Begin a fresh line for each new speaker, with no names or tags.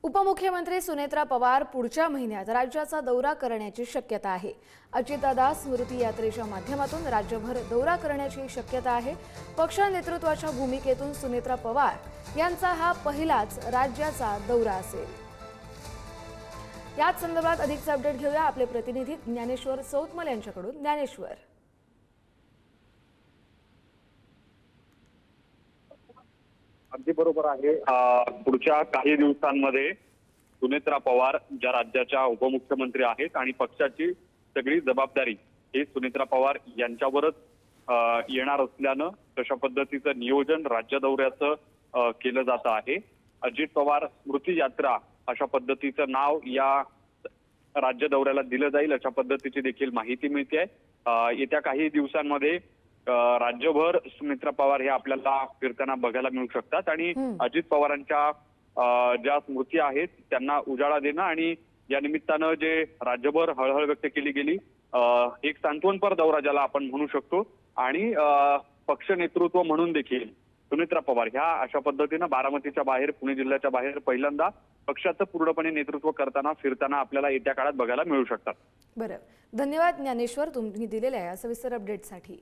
उपमुख्यमंत्री सुनेत्रा पवार पुढच्या महिन्यात राज्याचा दौरा करण्याची शक्यता आहे। अजितदादा स्मृती यात्रेच्या माध्यमातून राज्यभर दौरा करण्याची शक्यता आहे। पक्ष नेतृत्वाच्या भूमिकेतून सुनेत्रा पवार यांचा हा पहिलाच राज्याचा दौरा असेल। याच संदर्भात अधिकचा अपडेट घेऊया आपले प्रतिनिधी ज्ञानेश्वर सौतमल यांच्याकडून। ज्ञानेश्वर,
अगदी बरोबर आहे। पुढच्या काही दिवसांमध्ये सुनेत्रा पवार ज्या राज्याच्या उपमुख्यमंत्री आहेत आणि पक्षाची सगळी जबाबदारी ही सुनेत्रा पवार यांच्यावरच येणार असल्यानं तशा पद्धतीचं नियोजन राज्य दौऱ्याचं केलं जात आहे। अजित पवार स्मृती यात्रा अशा पद्धतीचं नाव या राज्य दौऱ्याला दिलं जाईल अशा पद्धतीची देखील माहिती मिळते। येत्या काही दिवसांमध्ये राज्यभर सुनेत्रा पवार हे आपल्याला फिरताना बघायला मिळू शकतात आणि अजित पवारांच्या ज्या स्मृती आहेत त्यांना उजाळा देणं आणि या निमित्तानं जे राज्यभर हळहळ व्यक्त केली गेली एक सांत्वनपर दौरा ज्याला आपण म्हणू शकतो आणि पक्ष नेतृत्व म्हणून देखील सुनेत्रा पवार ह्या अशा पद्धतीनं बारामतीच्या बाहेर पुणे जिल्ह्याच्या बाहेर पहिल्यांदा पक्षाचं पूर्णपणे नेतृत्व करताना फिरताना आपल्याला येत्या काळात बघायला मिळू शकतात।
बरं, धन्यवाद ज्ञानेश्वर तुम्ही दिलेल्या या सविस्तर अपडेटसाठी।